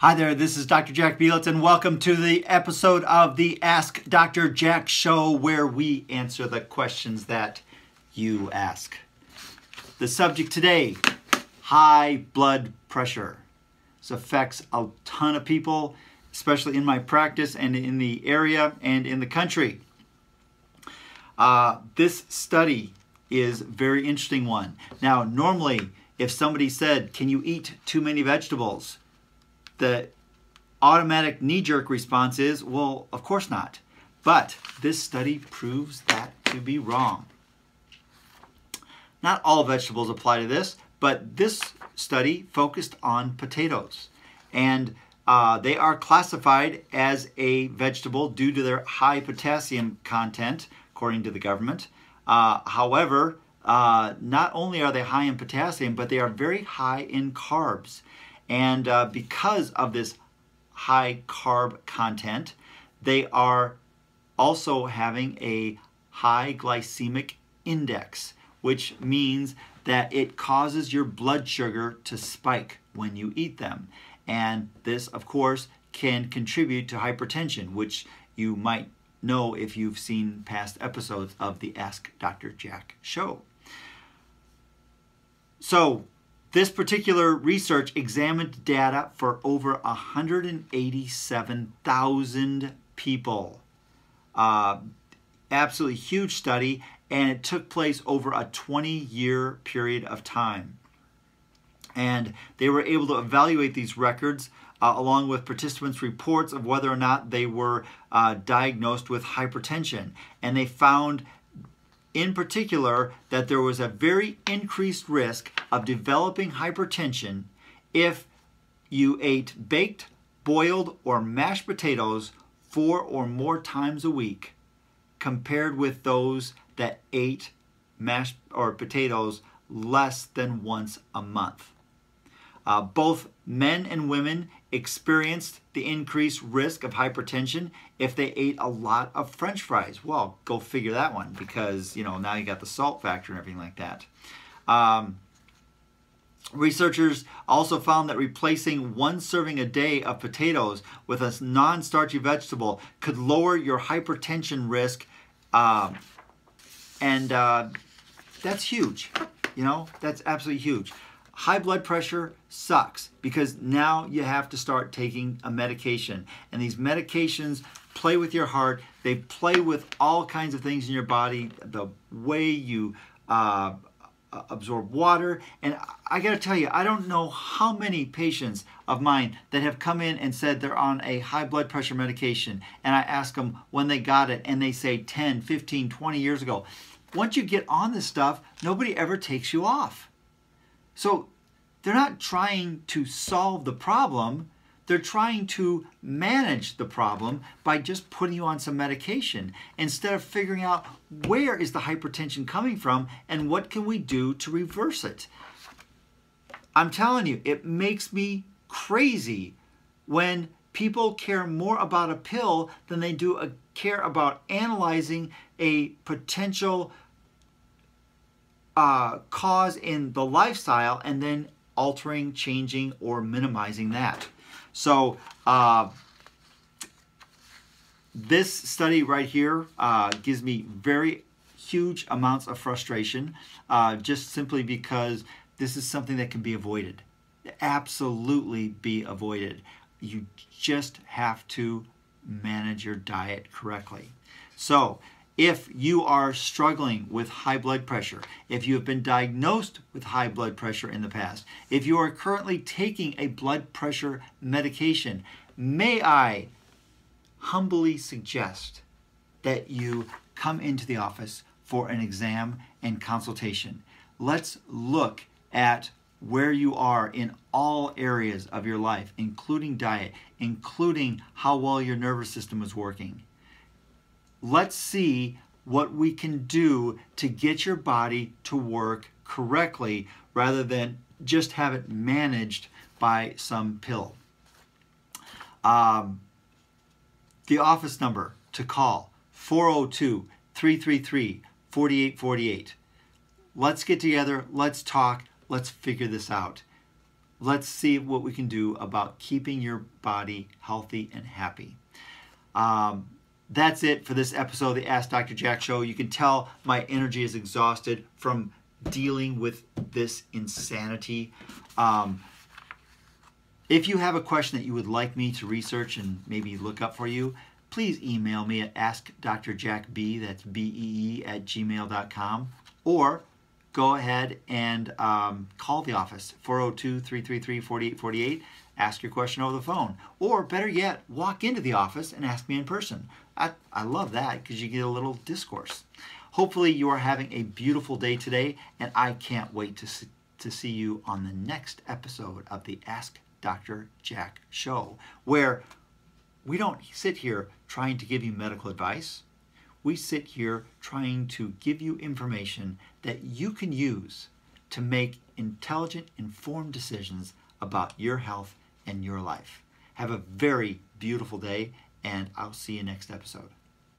Hi there, this is Dr. Jack Belitz, and welcome to the episode of the Ask Dr. Jack show, where we answer the questions that you ask. The subject today, high blood pressure. This affects a ton of people, especially in my practice and in the area and in the country. This study is a very interesting one. Now, normally, if somebody said, can you eat too many vegetables? The automatic knee-jerk response is, well, of course not. But this study proves that to be wrong. Not all vegetables apply to this, but this study focused on potatoes. And they are classified as a vegetable due to their high potassium content, according to the government. However, not only are they high in potassium, but they are very high in carbs. And because of this high carb content, they are also having a high glycemic index, which means that it causes your blood sugar to spike when you eat them. And this, of course, can contribute to hypertension, which you might know if you've seen past episodes of the Ask Dr. Jack show. So, this particular research examined data for over 187,000 people. Absolutely huge study, and it took place over a 20-year period of time. And they were able to evaluate these records along with participants' reports of whether or not they were diagnosed with hypertension. And they found in particular that there was a very increased risk of developing hypertension if you ate baked, boiled, or mashed potatoes 4 or more times a week compared with those that ate mashed or potatoes less than once a month. Both men and women experienced the increased risk of hypertension if they ate a lot of French fries. Well, go figure that one, because now you got the salt factor and everything like that. Researchers also found that replacing 1 serving a day of potatoes with a non-starchy vegetable could lower your hypertension risk, and that's huge. That's absolutely huge. High blood pressure sucks because now you have to start taking a medication. And these medications play with your heart. They play with all kinds of things in your body, the way you absorb water. And I got to tell you, I don't know how many patients of mine that have come in and said they're on a high blood pressure medication. And I ask them when they got it, and they say 10, 15, 20 years ago. Once you get on this stuff, nobody ever takes you off. So they're not trying to solve the problem. They're trying to manage the problem by just putting you on some medication instead of figuring out where is the hypertension coming from and what can we do to reverse it. I'm telling you, it makes me crazy when people care more about a pill than they do care about analyzing a potential cause in the lifestyle and then altering, changing, or minimizing that. So this study right here gives me very huge amounts of frustration, just simply because this is something that can be avoided. Absolutely be avoided. You just have to manage your diet correctly. So if you are struggling with high blood pressure, if you have been diagnosed with high blood pressure in the past, if you are currently taking a blood pressure medication, may I humbly suggest that you come into the office for an exam and consultation. Let's look at where you are in all areas of your life, including diet, including how well your nervous system is working. Let's see what we can do to get your body to work correctly rather than just have it managed by some pill. The office number to call, 402-333-4848. Let's get together, let's talk, let's figure this out. let's see what we can do about keeping your body healthy and happy. That's it for this episode of the Ask Dr. Jack Show. You can tell my energy is exhausted from dealing with this insanity. If you have a question that you would like me to research and maybe look up for you, please email me at askdrjackb, that's B-E-E, @gmail.com, or go ahead and call the office, 402-333-4848. Ask your question over the phone. Or better yet, walk into the office and ask me in person. I love that because you get a little discourse. Hopefully you are having a beautiful day today, and I can't wait to see you on the next episode of the Ask Dr. Jack Show, where we don't sit here trying to give you medical advice. We sit here trying to give you information that you can use to make intelligent, informed decisions about your health and your life. Have a very beautiful day, and I'll see you next episode.